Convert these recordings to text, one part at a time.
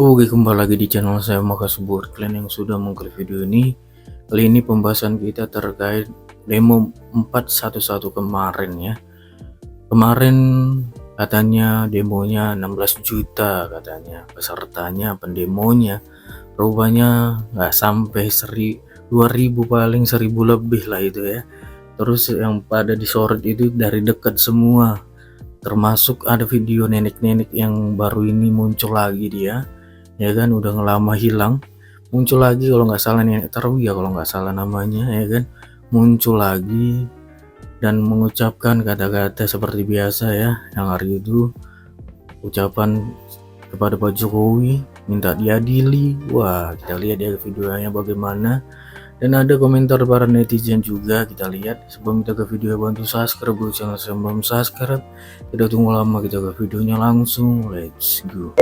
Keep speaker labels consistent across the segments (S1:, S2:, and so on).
S1: Oke, kembali lagi di channel saya. Makasih buat kalian yang sudah mengklik video ini. Kali ini pembahasan kita terkait demo 411 kemarin ya. Kemarin katanya demonya 16 juta katanya pesertanya, pendemonya. Rupanya nggak sampai 2000, paling 1000 lebih lah itu ya. Terus yang pada disorot itu dari dekat semua. Termasuk ada video nenek-nenek yang baru ini muncul lagi dia. Ya kan, udah lama hilang, muncul lagi kalau nggak salah Nenek Tarwi ya, kalau nggak salah namanya ya kan, muncul lagi dan mengucapkan kata-kata seperti biasa ya, yang hari itu ucapan kepada Pak Jokowi minta diadili. Wah, kita lihat ya videonya bagaimana, dan ada komentar para netizen juga. Kita lihat. Sebelum kita ke video, bantu subscribe dulu channel saya, belum subscribe. Tidak tunggu lama, kita ke videonya langsung. Let's go.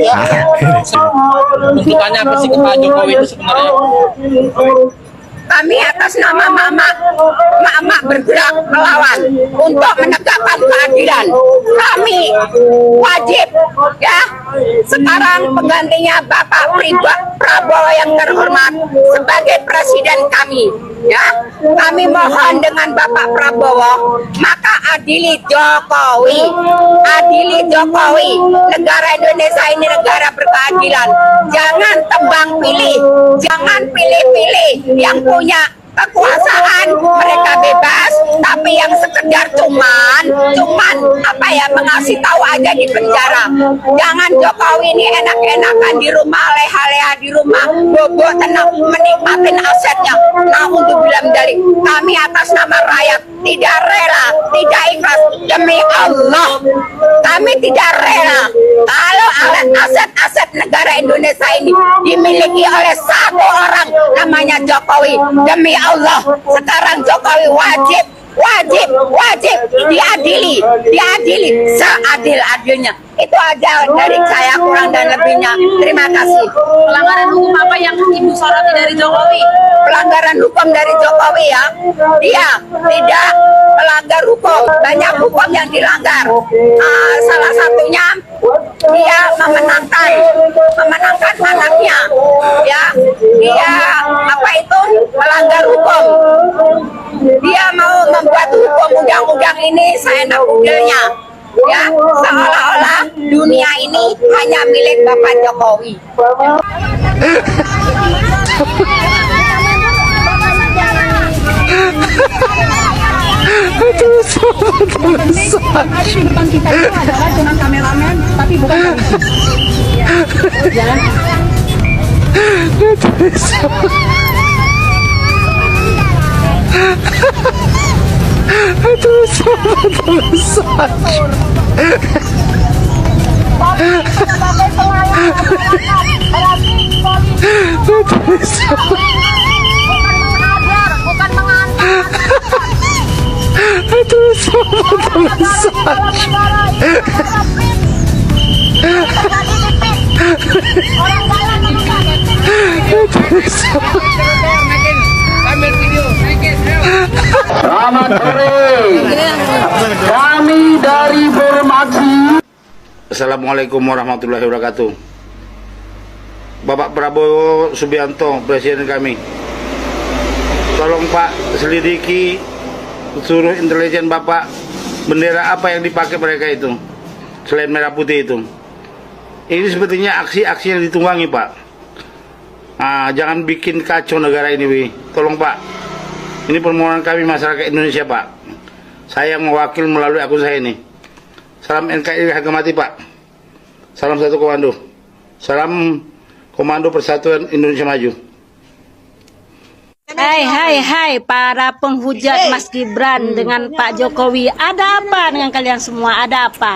S2: Tuntutannya apa sih ke Pak Jokowi itu sebenarnya?
S3: Kami atas nama Mama bergerak melawan untuk menegakkan keadilan. Kami wajib ya. Sekarang penggantinya Bapak Prabowo yang terhormat sebagai presiden kami. Ya, kami mohon dengan Bapak Prabowo, maka adili Jokowi. Adili Jokowi. Negara Indonesia ini negara berkeadilan. Apa tebang pilih, jangan pilih-pilih. Yang punya kekuasaan mereka bebas, tapi yang sekedar cuman mengasih tahu aja di penjara. Jangan Jokowi ini enak-enakan di rumah, leha-leha di rumah, bobo tenang menikmatin asetnya. Naudzubillah min dzalik. Kami atas nama rakyat tidak rela, tidak ikhlas, demi Allah kami tidak rela kalau aset-aset negara Indonesia ini dimiliki oleh satu orang namanya Jokowi. Demi Allah, sekarang Jokowi wajib diadili seadil-adilnya. Itu aja dari saya, kurang dan lebihnya. Terima kasih.
S4: Pelanggaran hukum apa yang Ibu soroti dari Jokowi?
S3: Pelanggaran hukum dari Jokowi ya, dia tidak melanggar hukum. Banyak hukum yang dilanggar. Salah satunya dia memenangkan anaknya. Ya, dia melanggar hukum. Dia mau membuat hukum undang-undang ini seenak modelnya. Ya, seolah-olah dunia ini hanya milik Bapak Jokowi.
S4: Hari di depan kita itu adalah cuma kameramen, tapi bukan polisi. Jalan.
S5: Selamat sore. Kami dari Formaksi. Assalamualaikum warahmatullahi wabarakatuh. Bapak Prabowo Subianto, presiden kami, tolong Pak selidiki, suruh intelijen Bapak, bendera apa yang dipakai mereka itu selain merah putih itu. Ini sepertinya aksi-aksi yang ditunggangi Pak. Jangan bikin kacau negara ini, Wi. Tolong Pak. Ini permohonan kami masyarakat Indonesia Pak. Saya mewakil melalui akun saya ini. Salam NKRI harga mati Pak. Salam satu komando. Salam Komando Persatuan Indonesia Maju.
S4: Hai para penghujat Mas Gibran dengan Pak Jokowi. Ada apa dengan kalian semua? Ada apa?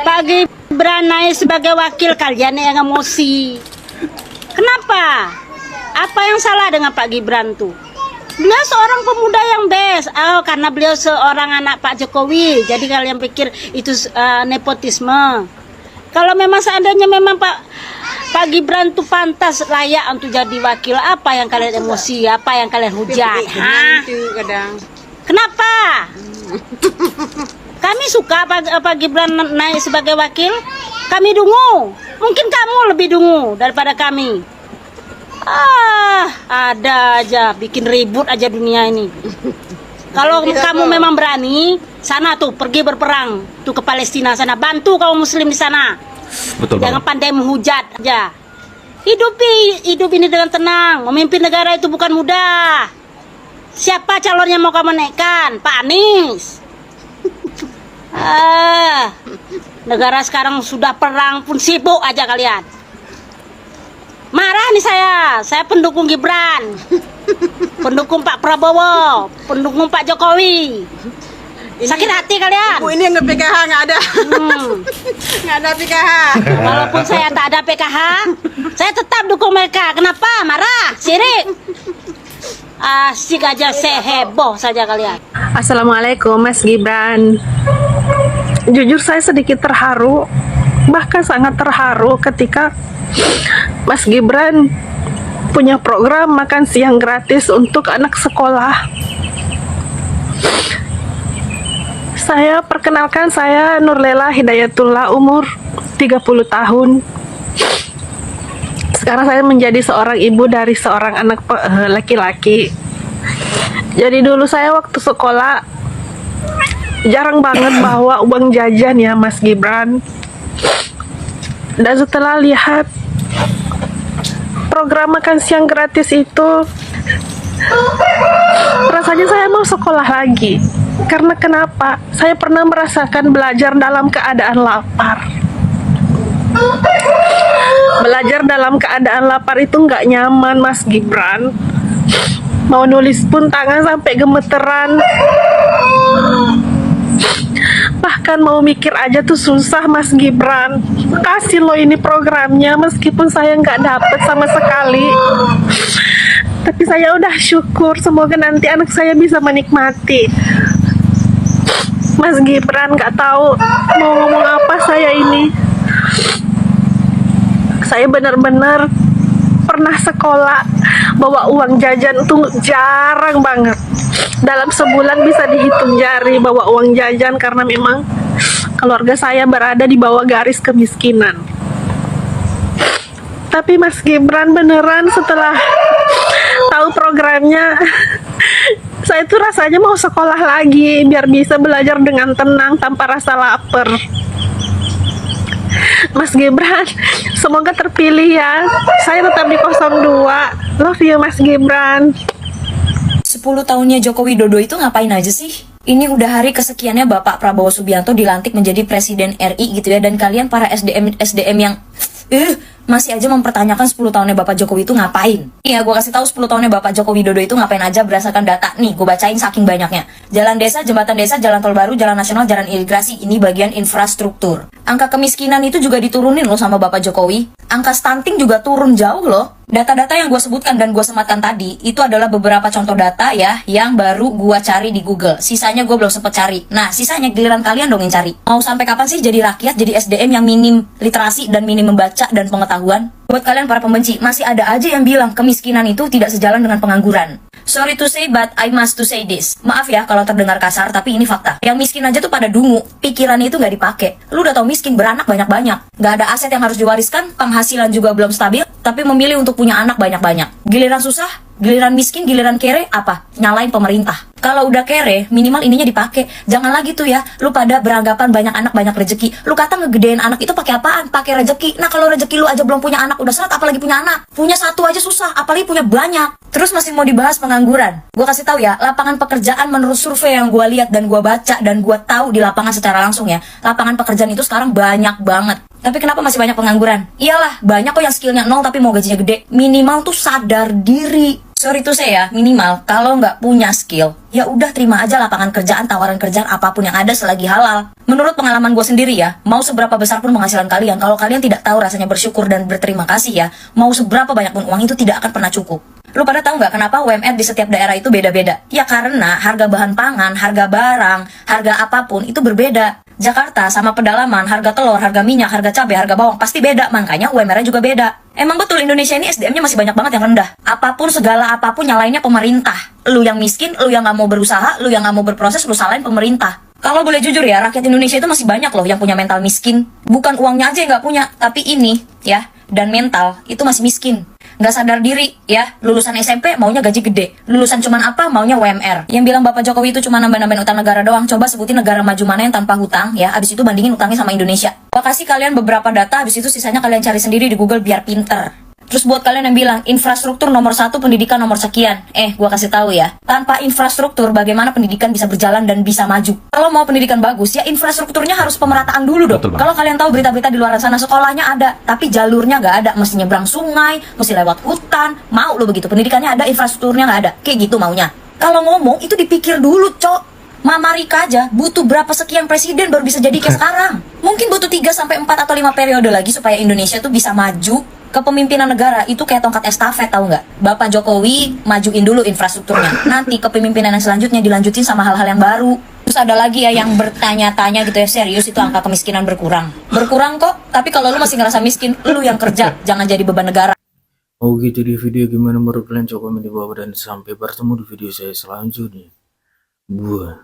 S4: Pak Gibran naik sebagai wakil, kalian yang emosi. Kenapa? Apa yang salah dengan Pak Gibran tuh? Beliau seorang pemuda yang best. Karena beliau seorang anak Pak Jokowi, jadi kalian pikir itu nepotisme. Kalau memang seandainya memang Pak Gibran tuh pantas, layak untuk jadi wakil, apa yang kalian emosi? Apa yang kalian hujat? Kenapa? Kami suka Pak Gibran naik sebagai wakil. Kami dungu. mungkin kamu lebih dungu daripada kami. Ada aja bikin ribut aja dunia ini. Kalau kamu memang berani, sana tuh pergi berperang tuh ke Palestina sana, bantu kaum muslim di sana.
S2: Betul
S4: Jangan
S2: banget.
S4: pandai menghujat aja. Hidup ini dengan tenang. Memimpin negara itu bukan mudah. Siapa calonnya mau kamu naikkan? Pak Anies. Negara sekarang sudah perang pun sibuk aja kalian. Marah nih saya pendukung Gibran, pendukung Pak Prabowo, pendukung Pak Jokowi. Sakit hati kalian.
S6: Bu, ini yang nge-PKH nggak ada. Nggak ada PKH.
S4: Walaupun saya tak ada PKH, saya tetap dukung mereka. Kenapa? Marah? Sirik? Asik aja, seheboh saja kalian.
S6: Assalamualaikum Mas Gibran. Jujur saya sedikit terharu, bahkan sangat terharu ketika Mas Gibran punya program makan siang gratis untuk anak sekolah. Saya perkenalkan, saya Nurlela Hidayatullah, umur 30 tahun. Sekarang saya menjadi seorang ibu dari seorang anak laki-laki. Jadi dulu saya waktu sekolah jarang banget bawa uang jajan ya Mas Gibran. Dan setelah lihat program makan siang gratis itu, rasanya saya mau sekolah lagi. Karena kenapa? Saya pernah merasakan belajar dalam keadaan lapar. Belajar dalam keadaan lapar itu nggak nyaman Mas Gibran. Mau nulis pun tangan sampai gemeteran. Bahkan mau mikir aja tuh susah Mas Gibran. Kasih loh ini programnya, meskipun saya nggak dapet sama sekali. Tapi saya udah syukur, semoga nanti anak saya bisa menikmati. Mas Gibran, nggak tahu mau ngomong apa saya ini. Saya benar-benar pernah sekolah bawa uang jajan tuh jarang banget. Dalam sebulan bisa dihitung jari bawa uang jajan karena memang keluarga saya berada di bawah garis kemiskinan. Tapi Mas Gibran beneran setelah tahu programnya, saya tuh rasanya mau sekolah lagi biar bisa belajar dengan tenang tanpa rasa lapar. Mas Gibran, semoga terpilih ya. Saya tetap di 02. Love you Mas Gibran.
S7: 10 tahunnya Joko Widodo itu ngapain aja sih? Ini udah hari kesekiannya Bapak Prabowo Subianto dilantik menjadi Presiden RI gitu ya. Dan kalian para SDM yang masih aja mempertanyakan 10 tahunnya Bapak Jokowi itu ngapain. Iya, gue kasih tahu 10 tahunnya Bapak Joko Widodo itu ngapain aja berdasarkan data. Nih, gue bacain saking banyaknya. Jalan desa, jembatan desa, jalan tol baru, jalan nasional, jalan irigasi. Ini bagian infrastruktur. Angka kemiskinan itu juga diturunin loh sama Bapak Jokowi. Angka stunting juga turun jauh loh. Data-data yang gue sebutkan dan gue sematkan tadi itu adalah beberapa contoh data ya yang baru gue cari di Google. Sisanya gue belum sempet cari. Nah, sisanya giliran kalian dong yang cari. Mau sampai kapan sih jadi rakyat, jadi SDM yang minim literasi dan minim membaca dan pengetahuan? Buat kalian para pembenci, masih ada aja yang bilang kemiskinan itu tidak sejalan dengan pengangguran. Sorry to say, but I must to say this. Maaf ya kalau terdengar kasar, tapi ini fakta. Yang miskin aja tuh pada dungu, pikirannya itu nggak dipakai. Lu udah tau miskin, beranak banyak-banyak. Nggak ada aset yang harus diwariskan, penghasilan juga belum stabil, tapi memilih untuk punya anak banyak-banyak. Giliran susah, giliran miskin, giliran kere, apa? Nyalain pemerintah. Kalau udah kere, minimal ininya dipakai. Jangan lagi tuh ya, lu pada beranggapan banyak anak banyak rezeki. Lu kata ngegedein anak itu pakai apaan? Pakai rezeki. Nah kalau rezeki lu aja belum punya anak, udah seret apalagi punya anak. Punya satu aja susah, apalagi punya banyak. Terus masih mau dibahas pengangguran. Gue kasih tahu ya, lapangan pekerjaan menurut survei yang gue lihat dan gue baca dan gue tahu di lapangan secara langsung ya, lapangan pekerjaan itu sekarang banyak banget. Tapi kenapa masih banyak pengangguran? Iyalah, banyak kok yang skillnya nol tapi mau gajinya gede. Minimal tuh sadar diri. Sorry tuh saya, minimal kalau nggak punya skill, ya udah terima aja lapangan kerjaan, tawaran kerjaan apapun yang ada selagi halal. Menurut pengalaman gue sendiri ya, mau seberapa besar pun penghasilan kalian, kalau kalian tidak tahu rasanya bersyukur dan berterima kasih ya, mau seberapa banyak pun uang itu tidak akan pernah cukup. Lu pada tahu nggak kenapa UMR di setiap daerah itu beda-beda? Ya karena harga bahan pangan, harga barang, harga apapun itu berbeda. Jakarta sama pedalaman, harga telur, harga minyak, harga cabai, harga bawang pasti beda, makanya UMR-nya juga beda. Emang betul Indonesia ini SDM-nya masih banyak banget yang rendah. Apapun segala apapun nyalainnya pemerintah. Lu yang miskin, lu yang nggak mau berusaha, lu yang nggak mau berproses, lu salahin pemerintah. Kalau boleh jujur ya, rakyat Indonesia itu masih banyak loh yang punya mental miskin. Bukan uangnya aja yang nggak punya, tapi ini ya, dan mental itu masih miskin. Nggak sadar diri, ya. Lulusan SMP maunya gaji gede. Lulusan cuman apa? Maunya UMR. Yang bilang Bapak Jokowi itu cuma nambah-nambahin utang negara doang. Coba sebutin negara maju mana yang tanpa hutang, ya. Abis itu bandingin utangnya sama Indonesia. Gua kasih kalian beberapa data, abis itu sisanya kalian cari sendiri di Google biar pinter. Terus buat kalian yang bilang infrastruktur nomor 1, pendidikan nomor sekian, gua kasih tahu ya, tanpa infrastruktur bagaimana pendidikan bisa berjalan dan bisa maju. Kalau mau pendidikan bagus ya infrastrukturnya harus pemerataan dulu dong. Kalau kalian tahu berita-berita di luar sana, sekolahnya ada tapi jalurnya nggak ada, mesti nyebrang sungai, mesti lewat hutan. Mau lo begitu, pendidikannya ada, infrastrukturnya nggak ada, kayak gitu maunya. Kalau ngomong itu dipikir dulu, Cok. Mama Rika aja butuh berapa sekian presiden baru bisa jadi kayak sekarang. Mungkin butuh 3 sampai 4 atau 5 periode lagi supaya Indonesia tuh bisa maju. Kepemimpinan negara itu kayak tongkat estafet, tahu nggak? Bapak Jokowi majuin dulu infrastrukturnya. Nanti kepemimpinan yang selanjutnya dilanjutin sama hal-hal yang baru. Terus ada lagi ya yang bertanya-tanya gitu ya, serius itu angka kemiskinan berkurang. Berkurang kok, tapi kalau lu masih ngerasa miskin, lu yang kerja, jangan jadi beban negara.
S1: Oh gitu di video, gimana menurut kalian? Coba komen di bawah dan sampai bertemu di video saya selanjutnya. Buah.